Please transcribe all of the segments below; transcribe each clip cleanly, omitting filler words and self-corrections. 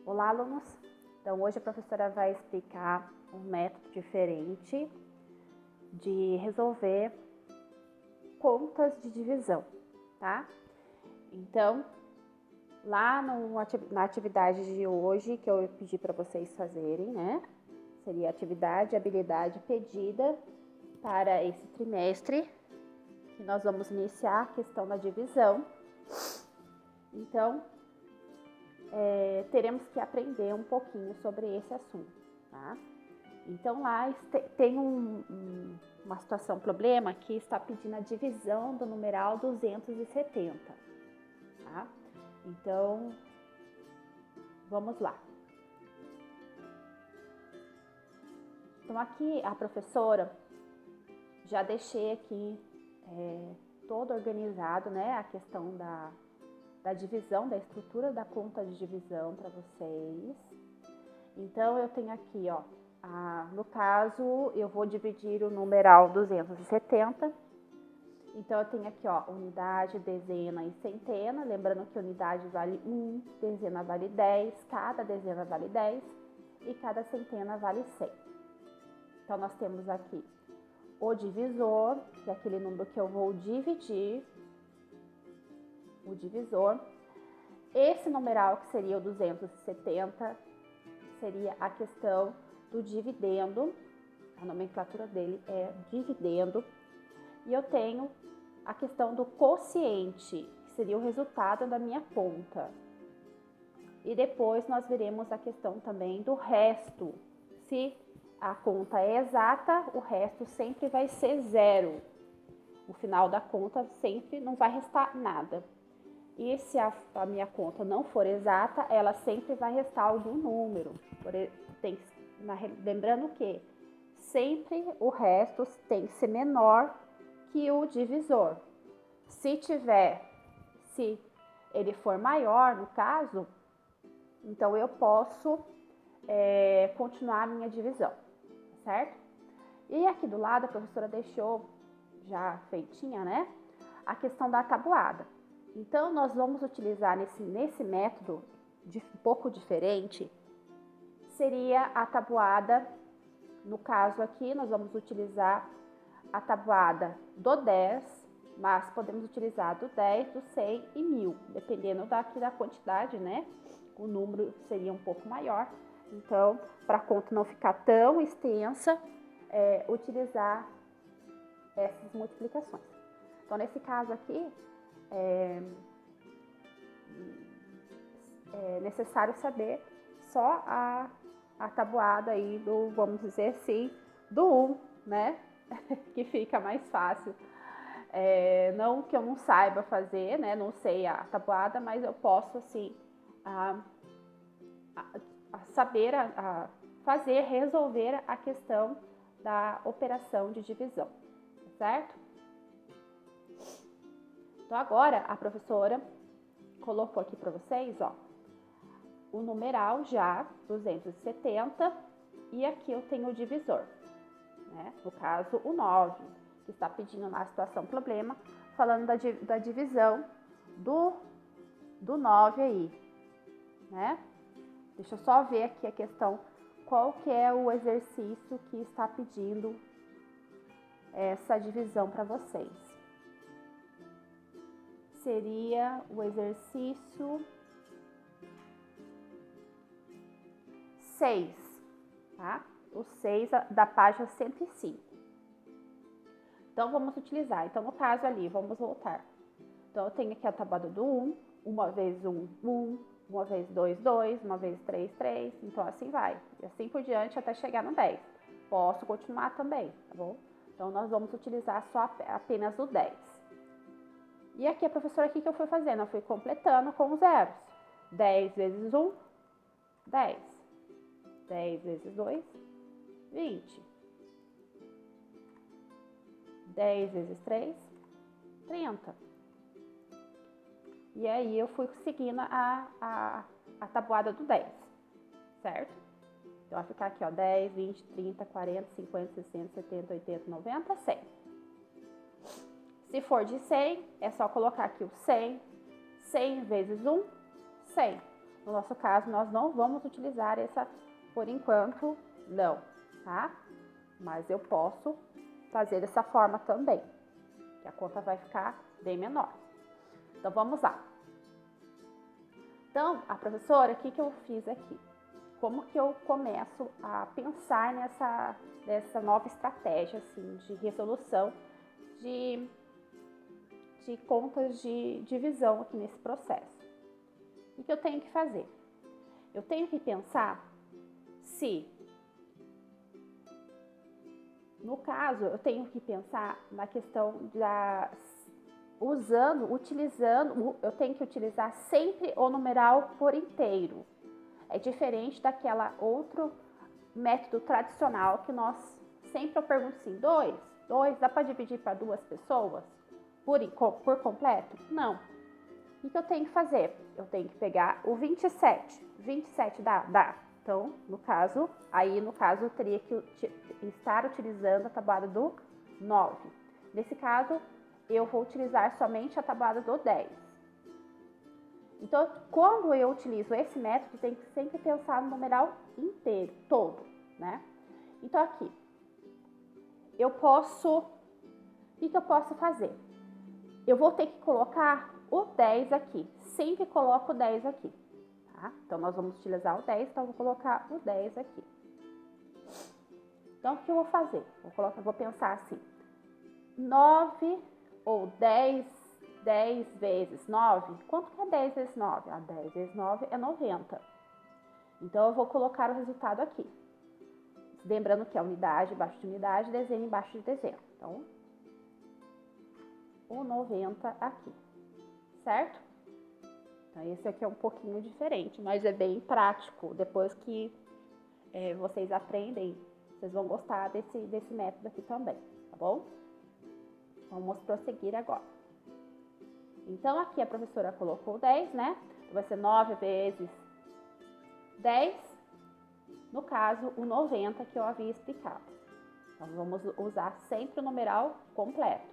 Olá, alunos! Então, hoje a professora vai explicar um método diferente de resolver contas de divisão, tá? Então, lá na atividade de hoje, que eu pedi para vocês fazerem, né? Seria a atividade e habilidade pedida para esse trimestre, que nós vamos iniciar a questão da divisão. Então, teremos que aprender um pouquinho sobre esse assunto, tá? Então, lá tem uma situação, problema, que está pedindo a divisão do numeral 270, tá? Então, vamos lá. Então, aqui a professora já deixei aqui todo organizado, né, a questão da divisão, da estrutura da conta de divisão para vocês. Então, eu tenho aqui, ó, no caso, eu vou dividir o numeral 270. Então, eu tenho aqui, ó, unidade, dezena e centena. Lembrando que unidade vale 1, dezena vale 10, cada dezena vale 10 e cada centena vale 100. Então, nós temos aqui o divisor, que é aquele número que eu vou dividir, o divisor. Esse numeral, que seria o 270, seria a questão do dividendo, a nomenclatura dele é dividendo. E eu tenho a questão do quociente, que seria o resultado da minha conta. E depois nós veremos a questão também do resto. Se a conta é exata, o resto sempre vai ser zero. No final da conta sempre não vai restar nada. E se a minha conta não for exata, ela sempre vai restar algum número. Lembrando que sempre o resto tem que ser menor que o divisor. Se ele for maior, no caso, então eu posso continuar a minha divisão, certo? E aqui do lado a professora deixou já feitinha, né, a questão da tabuada. Então, nós vamos utilizar nesse método um pouco diferente, seria a tabuada. No caso aqui, nós vamos utilizar a tabuada do 10, mas podemos utilizar do 10, do 100 e 1000, dependendo da quantidade, né? O número seria um pouco maior. Então, para a conta não ficar tão extensa, utilizar essas multiplicações. Então, nesse caso aqui, é necessário saber só a tabuada aí do, vamos dizer assim, do 1, né? Que fica mais fácil. Não que eu não saiba fazer, né? Não sei a tabuada, mas eu posso, assim, saber resolver a questão da operação de divisão, certo? Então, agora, a professora colocou aqui para vocês, ó, o numeral já, 270, e aqui eu tenho o divisor, né? No caso, o 9, que está pedindo na situação problema, falando da divisão do 9 aí, né? Deixa eu só ver aqui a questão, qual que é o exercício que está pedindo essa divisão para vocês. Seria o exercício 6, tá? O 6 da página 105. Então, vamos utilizar. Então, no caso ali, vamos voltar. Então, eu tenho aqui a tabuada do 1, uma vez 1, 1, uma vez 2, 2, uma vez 3, 3. Então, assim vai. E assim por diante até chegar no 10. Posso continuar também, tá bom? Então, nós vamos utilizar apenas o 10. E aqui a professora, aqui que eu fui fazendo? Eu fui completando com os zeros. 10 vezes 1, 10. 10 vezes 2, 20. 10 vezes 3, 30. E aí eu fui seguindo a tabuada do 10, certo? Então, vai ficar aqui, ó, 10, 20, 30, 40, 50, 60, 70, 80, 90, 100. Se for de 100, é só colocar aqui o 100. 100 vezes 1, 100. no nosso caso, nós não vamos utilizar essa, por enquanto, não, tá? Mas eu posso fazer dessa forma também, que a conta vai ficar bem menor. Então, vamos lá. Então, a professora, o que eu fiz aqui? Como que eu começo a pensar nessa nova estratégia, assim, de resolução de contas de divisão aqui nesse processo? O que eu tenho que fazer? Eu tenho que pensar se, no caso, eu tenho que pensar na questão eu tenho que utilizar sempre o numeral por inteiro. É diferente daquela outro método tradicional que sempre eu pergunto assim, 2 dá para dividir para 2 pessoas por completo? Não. O que eu tenho que fazer? Eu tenho que pegar o 27. 27 dá? Dá. Então, no caso, eu teria que estar utilizando a tabuada do 9. Nesse caso, eu vou utilizar somente a tabuada do 10. Então, quando eu utilizo esse método, tem que sempre pensar no numeral inteiro, todo, né? Então, aqui, o que eu posso fazer? Eu vou ter que colocar o 10 aqui, sempre coloco o 10 aqui, tá? Então, nós vamos utilizar o 10, então eu vou colocar o 10 aqui. Então, o que eu vou fazer? Vou pensar assim, 9 ou 10 vezes 9, quanto que é 10 vezes 9? 10 vezes 9 é 90. Então, eu vou colocar o resultado aqui. Lembrando que é unidade embaixo de unidade, dezena embaixo de dezena. Então, o 90 aqui, certo? Então, esse aqui é um pouquinho diferente, mas é bem prático. Depois que vocês aprendem, vocês vão gostar desse método aqui também, tá bom? Vamos prosseguir agora. Então, aqui a professora colocou 10, né? Vai ser 9 vezes 10, no caso, o 90 que eu havia explicado. Então, vamos usar sempre o numeral completo.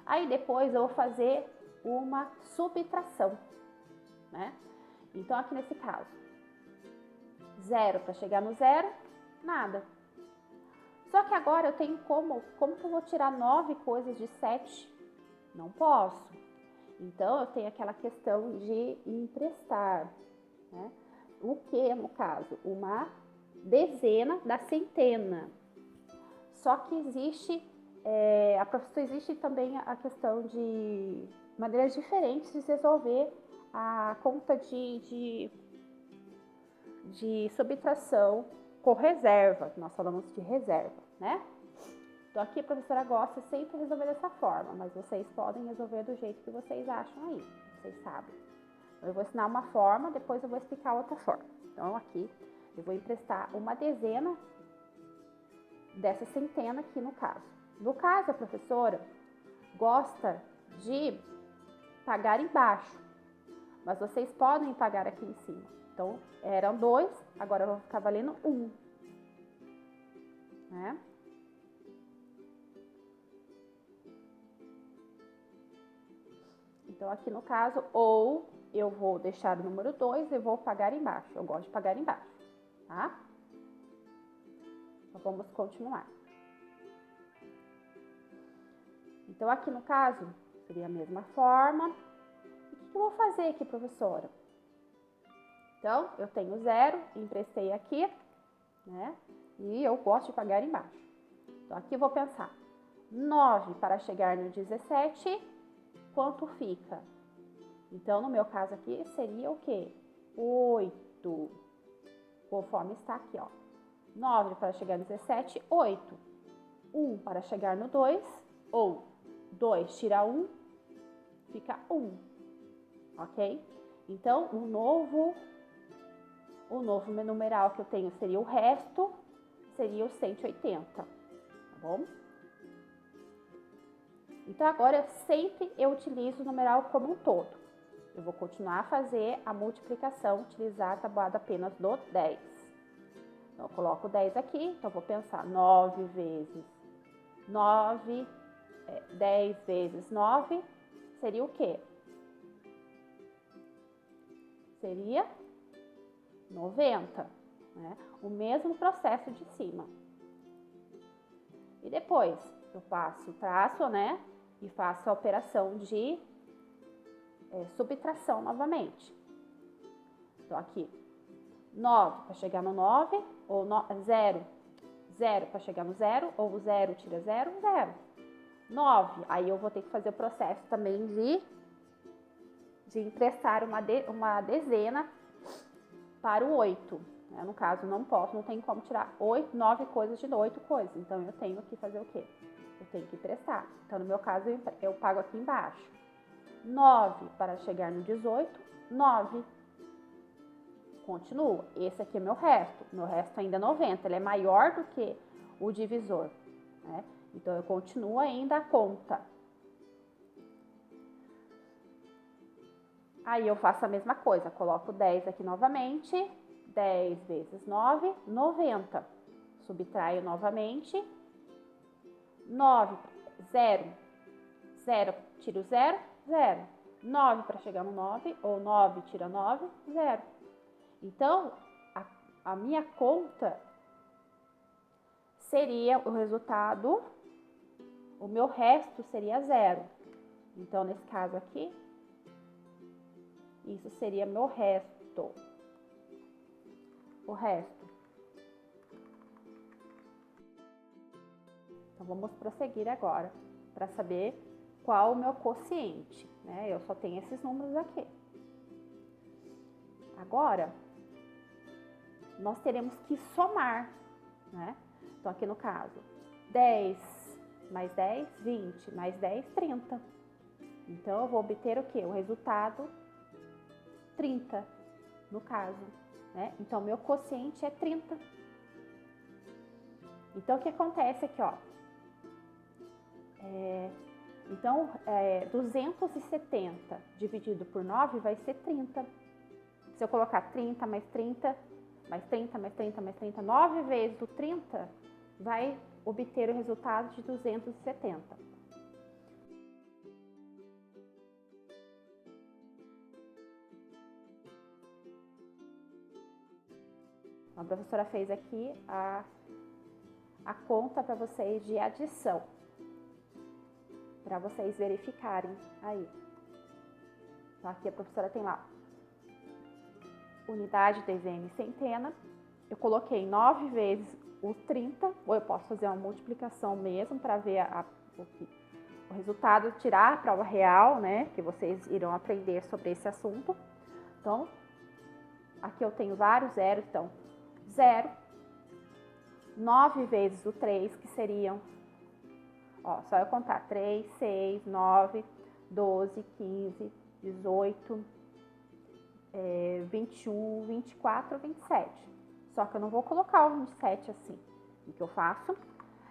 Aí, depois, eu vou fazer uma subtração, né? Então, aqui nesse caso, 0 para chegar no 0, nada. Só que agora eu tenho como que eu vou tirar 9 coisas de 7? Não posso. Então, eu tenho aquela questão de emprestar, né? O que, no caso? Uma dezena da centena. Só que existe também a questão de maneiras diferentes de resolver a conta de subtração com reserva, nós falamos de reserva, né? Então, aqui a professora gosta sempre de resolver dessa forma, mas vocês podem resolver do jeito que vocês acham aí, vocês sabem. Eu vou ensinar uma forma, depois eu vou explicar outra forma. Então, aqui eu vou emprestar uma dezena dessa centena aqui no caso. No caso, a professora gosta de pagar embaixo, mas vocês podem pagar aqui em cima. Então, eram 2, agora eu vou ficar valendo 1. Né? Então, aqui no caso, ou eu vou deixar o número 2 e vou pagar embaixo. Eu gosto de pagar embaixo, tá? Então, vamos continuar. Então, aqui no caso, seria a mesma forma. E o que eu vou fazer aqui, professora? Então, eu tenho 0, emprestei aqui, né? E eu gosto de pagar embaixo. Então, aqui eu vou pensar. 9 para chegar no 17, quanto fica? Então, no meu caso aqui, seria o quê? 8. Conforme está aqui, ó. 9 para chegar no 17, 8. 1 para chegar no 2, ou 2 tira 1, fica 1. Ok? Então, o novo numeral que eu tenho seria o resto, seria o 180, tá bom? Então, agora, sempre eu utilizo o numeral como um todo. Eu vou continuar a fazer a multiplicação, utilizar a tabuada apenas do 10. Então, eu coloco o 10 aqui, então, eu vou pensar 9 vezes 9, 10 vezes 9, seria o quê? seria 90, né? O mesmo processo de cima. E depois eu traço, né? E faço a operação de subtração novamente. Então, aqui, 9 para chegar no 9, ou 0, 0 para chegar no 0, ou o 0 tira 0, 0. 9, aí eu vou ter que fazer o processo também de emprestar uma dezena para o 8. Né? No caso, não tem como tirar 9 coisas de 8 coisas. Então, eu tenho que fazer o quê? Eu tenho que emprestar. Então, no meu caso, eu pago aqui embaixo. 9 para chegar no 18, 9. Continua. Esse aqui é meu resto. Meu resto ainda é 90. Ele é maior do que o divisor. Né? Então, eu continuo ainda a conta. Aí, eu faço a mesma coisa. Coloco 10 aqui novamente. 10 vezes 9, 90. Subtraio novamente. 9, 0. 0, tiro 0, 0. 9 para chegar no 9, ou 9 tira 9, 0. Então, a minha conta seria o resultado, o meu resto seria 0. Então, nesse caso aqui, isso seria meu resto. O resto. Então, vamos prosseguir agora para saber qual o meu quociente, né? Eu só tenho esses números aqui. Agora, nós teremos que somar, né? Então, aqui no caso, 10 mais 10, 20, mais 10, 30. Então, eu vou obter o quê? O resultado 30, no caso, né? Então, meu quociente é 30. Então, o que acontece aqui, ó? Então, 270 dividido por 9 vai ser 30. Se eu colocar 30 mais 30, mais 30, mais 30, mais 30, 9 vezes o 30, vai obter o resultado de 270. A professora fez aqui a conta para vocês de adição, para vocês verificarem aí. Então, aqui a professora tem lá unidade, dezena e centena. Eu coloquei 9 vezes o 30, ou eu posso fazer uma multiplicação mesmo para ver o resultado, tirar a prova real, né? Que vocês irão aprender sobre esse assunto. Então, aqui eu tenho vários zeros, então 0, 9 vezes o 3, que seriam, ó, só eu contar 3, 6, 9, 12, 15, 18, 21, 24, 27. Só que eu não vou colocar o 27 assim. O que eu faço?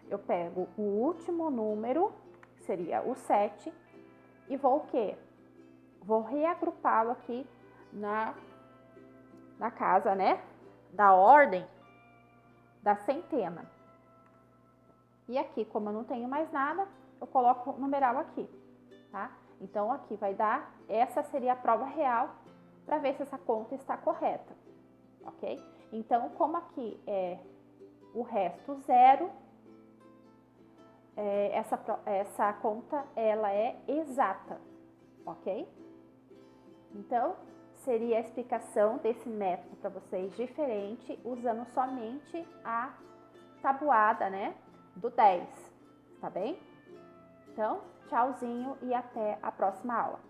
Eu pego o último número, que seria o 7, e vou o quê? Vou reagrupá-lo aqui na casa, né? Da ordem da centena. E aqui, como eu não tenho mais nada, eu coloco o numeral aqui, tá? Então, aqui vai dar, essa seria a prova real, para ver se essa conta está correta, ok? Então, como aqui é o resto 0, essa conta, ela é exata, ok? Então, seria a explicação desse método para vocês diferente, usando somente a tabuada, né, do 10, tá bem? Então, tchauzinho e até a próxima aula.